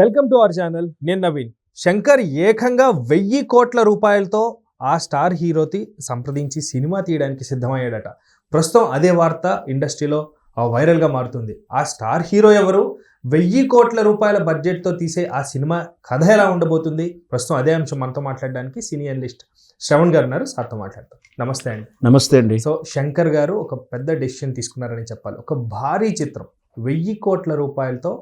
Welcome to our channel. నేను నవీన్. శంకర్ ఏకంగా 1000 కోట్ల రూపాయలతో ఆ స్టార్ హీరోతి సంప్రదించి సినిమా తీయడానికి సిద్ధమయ్యాడట. ప్రస్తుతం అదే వార్త ఇండస్ట్రీలో వైరల్గా మారుతుంది. ఆ స్టార్ హీరో ఎవరు, 1000 కోట్ల రూపాయల బడ్జెట్తో తీసే ఆ సినిమా కథ ఎలా ఉండబోతుంది? ప్రస్తుతం అదే అంశం మనతో మాట్లాడడానికి సినీ అనలిస్ట్ శ్రవణ్ గారు ఉన్నారు. సార్తో మాట్లాడతాం. నమస్తే అండి. నమస్తే అండి. సో శంకర్ గారు ఒక పెద్ద డెసిషన్ తీసుకున్నారని చెప్పాలి. ఒక భారీ చిత్రం 1000 కోట్ల రూపాయలతో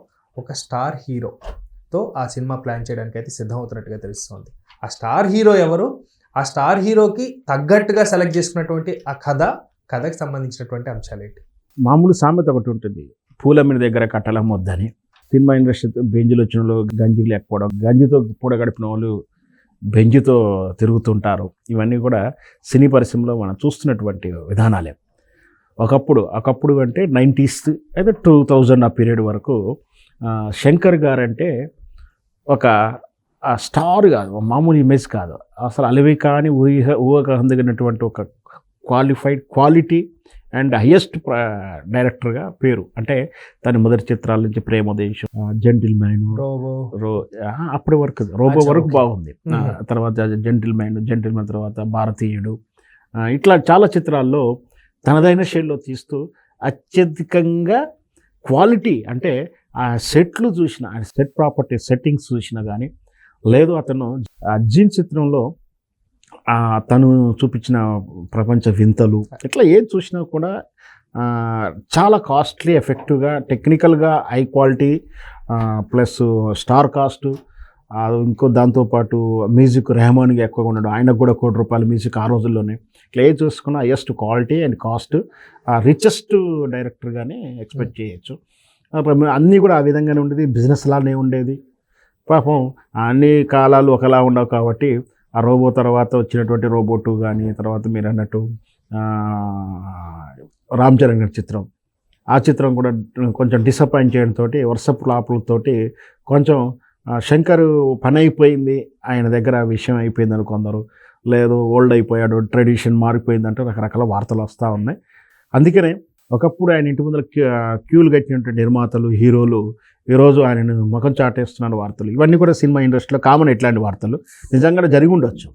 ఒక స్టార్ హీరోతో ఆ సినిమా ప్లాన్ చేయడానికి అయితే సిద్ధమవుతున్నట్టుగా తెలుస్తుంది. ఆ స్టార్ హీరో ఎవరు, ఆ స్టార్ హీరోకి తగ్గట్టుగా సెలెక్ట్ చేసుకున్నటువంటి ఆ కథకి సంబంధించినటువంటి అంశాలు ఏంటి? మామూలు సామెత ఒకటి ఉంటుంది, పూలమ్మిన దగ్గర కట్టలం వద్దని. సినిమా ఇండస్ట్రీ బెంజులు వచ్చిన వాళ్ళు గంజి లేకపోవడం, గంజితో పూడ గడిపిన వాళ్ళు బెంజితో తిరుగుతుంటారు. ఇవన్నీ కూడా సినీ పరిశ్రమలో మనం చూస్తున్నటువంటి విధానాలే. ఒకప్పుడు అంటే 90s అయితే 2000 ఆ పీరియడ్ వరకు శంకర్ గారు అంటే ఒక స్టార్ కాదు, మామూలు ఇమేజ్ కాదు, అసలు అలవి కానీ ఊహకు అందగినటువంటి ఒక క్వాలిటీ అండ్ హయ్యెస్ట్ డైరెక్టర్గా పేరు. అంటే తన మొదటి చిత్రాల నుంచి ప్రేమోదేశం, జెంటిల్మ్యాన్, అప్పటి వరకు రోబో వరకు బాగుంది. తర్వాత జెంటిల్మ్యాన్ తర్వాత భారతీయుడు, ఇట్లా చాలా చిత్రాల్లో తనదైన శైలిలో తీస్తూ అత్యధికంగా క్వాలిటీ, అంటే ఆ సెట్లు చూసిన, ఆ సెట్ ప్రాపర్టీ సెట్టింగ్స్ చూసినా కానీ, లేదు అతను జీన్ చిత్రంలో తను చూపించిన ప్రపంచ వింతలు, ఇట్లా ఏది చూసినా కూడా చాలా కాస్ట్లీ, ఎఫెక్టివ్గా, టెక్నికల్గా high quality plus star cast. ఇంకో దాంతోపాటు మ్యూజిక్ రెహమాన్గా ఎక్కువగా ఉన్నాడు, ఆయనకు కూడా ₹1 కోటి మ్యూజిక్ ఆ రోజుల్లోనే. ఇట్లా ఏది చూసుకున్న highest quality and cost, richest డైరెక్టర్గానే ఎక్స్పెక్ట్ చేయొచ్చు. అన్నీ కూడా ఆ విధంగానే ఉండేది, బిజినెస్ లానే ఉండేది. పాపం అన్ని కాలాలు ఒకలా ఉండవు కాబట్టి ఆ రోబో తర్వాత వచ్చినటువంటి రోబో 2 కానీ, తర్వాత మీరు అన్నట్టు రామ్ చరణ్ గారి చిత్రం, ఆ చిత్రం కూడా కొంచెం డిసప్పాయింట్ చేయడంతో, వరుస ఫ్లాపులతోటి కొంచెం శంకర్ పని అయిపోయింది, ఆయన దగ్గర విషయం అయిపోయింది అని కొందరు, లేదు ఓల్డ్ అయిపోయాడు, ట్రెడిషన్ మారిపోయిందంటే రకరకాల వార్తలు వస్తూ ఉన్నాయి. అందుకనే ఒకప్పుడు ఆయన ఇంటి ముందర క్యూలు కట్టినటువంటి నిర్మాతలు, హీరోలు ఈరోజు ఆయనను ముఖం చాటేస్తున్న వార్తలు, ఇవన్నీ కూడా సినిమా ఇండస్ట్రీలో కామన్. ఇట్లాంటి వార్తలు నిజంగా జరిగి ఉండొచ్చు.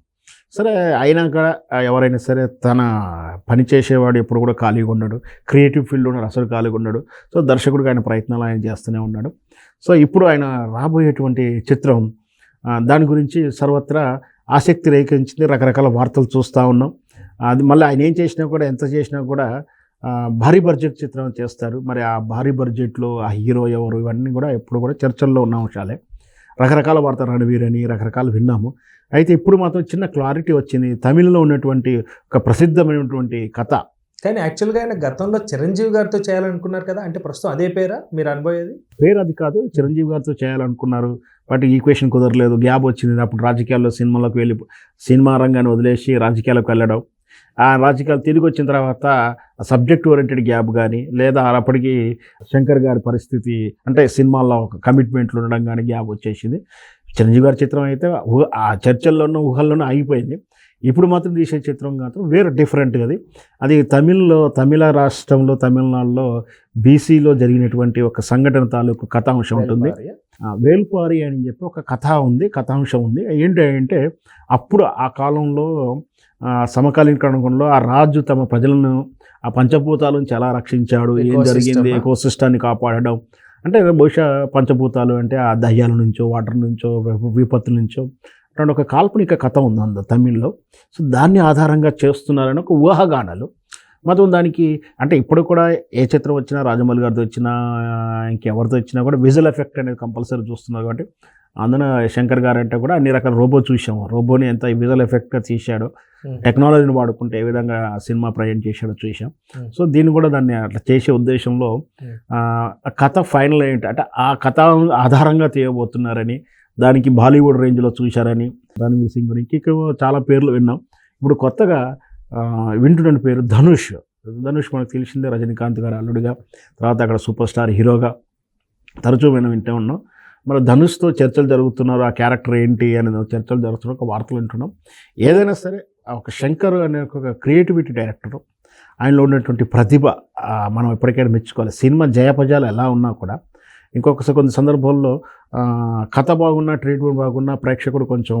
సరే, అయినాక ఎవరైనా సరే తన పని చేసేవాడు ఎప్పుడు కూడా ఖాళీగా ఉన్నాడు, క్రియేటివ్ ఫీల్డ్ ఉన్నాడు, అసలు ఖాళీగా ఉన్నాడు. సో దర్శకుడిగా ఆయన ప్రయత్నాలు ఆయన చేస్తూనే ఉన్నాడు. సో ఇప్పుడు ఆయన రాబోయేటువంటి చిత్రం, దాని గురించి సర్వత్రా ఆసక్తి రేఖించింది, రకరకాల వార్తలు చూస్తూ ఉన్నాం. అది మళ్ళీ ఆయన ఏం చేసినా కూడా, ఎంత చేసినా కూడా భారీ బడ్జెట్ చిత్రం చేస్తారు. మరి ఆ భారీ బడ్జెట్లో ఆ హీరో ఎవరు, ఇవన్నీ కూడా ఎప్పుడు కూడా చర్చల్లో ఉన్న అంశాలే. రకరకాల వార్త, రణవీర్ అని రకరకాలు విన్నాము. అయితే ఇప్పుడు మాత్రం చిన్న క్లారిటీ వచ్చింది. తమిళ్లో ఉన్నటువంటి ఒక ప్రసిద్ధమైనటువంటి కథ. కానీ యాక్చువల్గా ఆయన గతంలో చిరంజీవి గారితో చేయాలనుకున్నారు కదా, అంటే ప్రస్తుతం అదే పేరా మీరు అనుభవేది? పేరు అది కాదు, చిరంజీవి గారితో చేయాలనుకున్నారు. బట్ ఈక్వేషన్ కుదరలేదు, గ్యాప్ వచ్చింది. అప్పుడు రాజకీయాల్లో సినిమాలకు వెళ్ళి, సినిమా రంగాన్ని వదిలేసి రాజకీయాలకు వెళ్ళడం, ఆ రాజకీయాలు తిరిగి వచ్చిన తర్వాత సబ్జెక్ట్ ఓరియంటెడ్ గ్యాప్ కానీ, లేదా అప్పటికి శంకర్ గారి పరిస్థితి అంటే సినిమాల్లో ఒక కమిట్మెంట్లు ఉండడం కానీ గ్యాప్ వచ్చేసింది. చిరంజీవి గారి చిత్రం అయితే ఆ చర్చల్లోనూ ఊహల్లోనూ ఆగిపోయింది. ఇప్పుడు మాత్రం తీసే చిత్రం మాత్రం వేరే డిఫరెంట్గా అది తమిళ రాష్ట్రంలో, తమిళనాడులో బీసీలో జరిగినటువంటి ఒక సంఘటన తాలూకు కథాంశం ఉంటుంది. వేల్పారి అని చెప్పి ఒక కథాంశం ఉంది. ఏంటి అంటే, అప్పుడు ఆ కాలంలో సమకాలీకరణలో ఆ రాజు తమ ప్రజలను ఆ పంచభూతాల నుంచి ఎలా రక్షించాడు, ఏం జరిగింది, ఎకోసిస్టాన్ని కాపాడడం. అంటే బహుశా పంచభూతాలు అంటే ఆ దయ్యాల నుంచో, వాటర్ నుంచో, విపత్తుల నుంచో అటువంటి ఒక కాల్పనిక కథ ఉంది తమిళ్లో. సో దాన్ని ఆధారంగా చేస్తున్నారని ఒక ఊహాగానాలు మాత్రం దానికి. అంటే ఇప్పుడు కూడా ఏ చిత్రం వచ్చినా, రాజమౌళి గారితో వచ్చినా, ఇంకెవరితో వచ్చినా కూడా విజువల్ ఎఫెక్ట్ అనేది కంపల్సరీ చూస్తున్నారు. కాబట్టి అందున శంకర్ గారు అంటే కూడా అన్ని రకాల రోబో చూసాము. రోబోని ఎంత విజువల్ ఎఫెక్ట్గా తీశాడో, టెక్నాలజీని వాడుకుంటే ఏ విధంగా సినిమా ప్రజెంట్ చేశాడో చూసాం. సో దీన్ని కూడా దాన్ని అట్లా చేసే ఉద్దేశంలో కథ ఫైనల్ ఏంటంటే ఆ కథ ఆధారంగా తీయబోతున్నారని, దానికి బాలీవుడ్ రేంజ్లో చూశారని, రణవీర్ సింగ్ గురించి చాలా పేర్లు విన్నాం. ఇప్పుడు కొత్తగా వింటున్న పేరు ధనుష్. మనకు తెలిసిందే, రజనీకాంత్ గారు అల్లుడిగా, తర్వాత అక్కడ సూపర్ స్టార్ హీరోగా తరచూ వింటూ ఉన్నాం. మరి ధనుష్తో చర్చలు జరుగుతున్నారు, ఆ క్యారెక్టర్ ఏంటి అనేది చర్చలు జరుగుతున్నారు, ఒక వార్తలు వింటున్నాం. ఏదైనా సరే ఒక శంకర్ అనే ఒక క్రియేటివిటీ డైరెక్టరు, ఆయనలో ఉన్నటువంటి ప్రతిభ మనం ఎప్పటికైనా మెచ్చుకోవాలి. సినిమా జయపజాలు ఎలా ఉన్నా కూడా కొన్ని సందర్భాల్లో కథ బాగున్నా, ట్రీట్మెంట్ బాగున్నా ప్రేక్షకుడు కొంచెం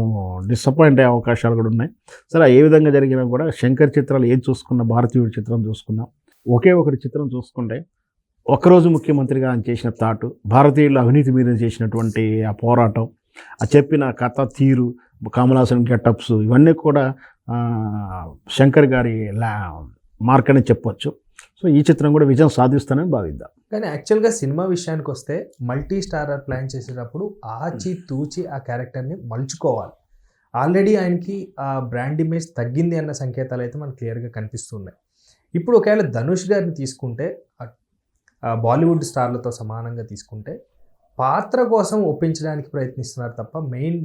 డిసప్పాయింట్ అయ్యే అవకాశాలు కూడా ఉన్నాయి. సరే, ఏ విధంగా జరిగినా కూడా శంకర్ చిత్రాలు ఏది చూసుకున్నా, భారతీయుడి చిత్రం చూసుకున్నా, ఒకే ఒకటి చిత్రం చూసుకుంటే ఒక్కరోజు ముఖ్యమంత్రిగా ఆయన చేసిన తాటు, భారతీయుల అవినీతి మీద చేసినటువంటి ఆ పోరాటం, ఆ చెప్పిన కథ తీరు, కమల్ హాసన్ గెటప్స్, ఇవన్నీ కూడా శంకర్ గారి మార్క్ అని చెప్పొచ్చు. సో ఈ చిత్రం కూడా విజయం సాధిస్తానని భావిద్దాం. కానీ యాక్చువల్గా సినిమా విషయానికి వస్తే మల్టీ స్టారర్ ప్లాన్ చేసేటప్పుడు ఆచి తూచి ఆ క్యారెక్టర్ని మలుచుకోవాలి. ఆల్రెడీ ఆయనకి ఆ బ్రాండ్ ఇమేజ్ తగ్గింది అన్న సంకేతాలు అయితే మనకు క్లియర్గా కనిపిస్తున్నాయి. ఇప్పుడు ఒకవేళ ధనుష్ గారిని తీసుకుంటే, బాలీవుడ్ స్టార్లతో సమానంగా తీసుకుంటే, పాత్ర కోసం ఒప్పించడానికి ప్రయత్నిస్తున్నారు తప్ప మెయిన్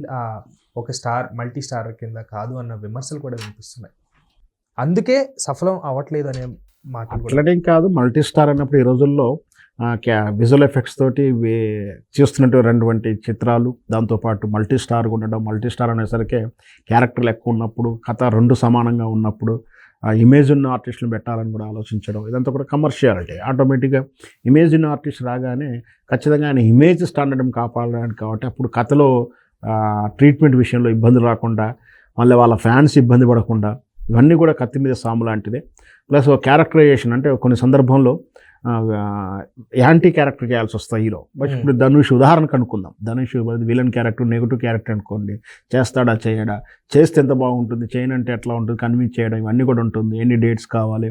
ఒక స్టార్ మల్టీ స్టారర్ కింద కాదు అన్న విమర్శలు కూడా వినిపిస్తున్నాయి. అందుకే సఫలం అవ్వట్లేదు అనే మాట. అట్లనేం కాదు, మల్టీ స్టార్ అన్నప్పుడు ఈ రోజుల్లో విజువల్ ఎఫెక్ట్స్ తోటి చేస్తున్నటువంటి చిత్రాలు, దాంతోపాటు మల్టీ స్టార్ ఉండడం, మల్టీ స్టార్ అనేసరికి క్యారెక్టర్లు ఎక్కువ ఉన్నప్పుడు, కథ రెండు సమానంగా ఉన్నప్పుడు ఇమేజ్ ఉన్న ఆర్టిస్టులు పెట్టాలని కూడా ఆలోచించడం, ఇదంతా కూడా కమర్షియాలిటీ. ఆటోమేటిక్గా ఇమేజ్ ఉన్న ఆర్టిస్ట్ రాగానే ఖచ్చితంగా ఆయన ఇమేజ్ స్టాండర్డ్ కాపాడడానికి, కాబట్టి అప్పుడు కథలో ట్రీట్మెంట్ విషయంలో ఇబ్బంది రాకుండా, మళ్ళీ వాళ్ళ ఫ్యాన్స్ ఇబ్బంది పడకుండా, ఇవన్నీ కూడా కత్తి మీద సాము లాంటిదే. ప్లస్ క్యారెక్టరైజేషన్ అంటే కొన్ని సందర్భంలో యాంటీ క్యారెక్టర్ చేయాల్సి వస్తాయి హీరో. బట్ ఇప్పుడు ధనుష్ ఉదాహరణకు అనుకుందాం, Dhanush villain character, negative character అనుకోండి, చేస్తాడా చేయడా, చేస్తే ఎంత బాగుంటుంది, చేయనంటే ఎట్లా ఉంటుంది, కన్విన్స్ చేయడం, ఇవన్నీ కూడా ఉంటుంది. ఎన్ని డేట్స్ కావాలి,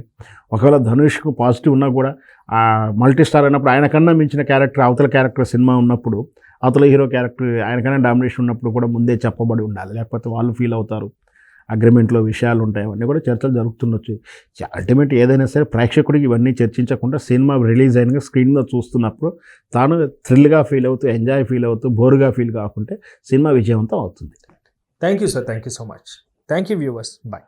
ఒకవేళ ధనుష్కు పాజిటివ్ ఉన్నా కూడా ఆ మల్టీ స్టార్ అయినప్పుడు ఆయనకన్నా మించిన క్యారెక్టర్, అవతల క్యారెక్టర్ సినిమా ఉన్నప్పుడు, అవతల హీరో క్యారెక్టర్ ఆయనకన్నా డామినేషన్ ఉన్నప్పుడు కూడా ముందే చెప్పబడి ఉండాలి, లేకపోతే వాళ్ళు ఫీల్ అవుతారు, అగ్రిమెంట్లో విషయాలు ఉంటాయి, అవన్నీ కూడా చర్చలు జరుగుతుండొచ్చు. అల్టిమేట్ ఏదైనా సరే ప్రేక్షకుడికి ఇవన్నీ చర్చించకుండా సినిమా రిలీజ్ అయిన స్క్రీన్లో చూస్తున్నప్పుడు తాను థ్రిల్గా ఫీల్ అవుతూ, ఎంజాయ్ ఫీల్ అవుతూ, బోరుగా ఫీల్ కాకుంటే సినిమా విజయవంతం అవుతుంది. Thank you sir, thank you so much. Thank you viewers, bye.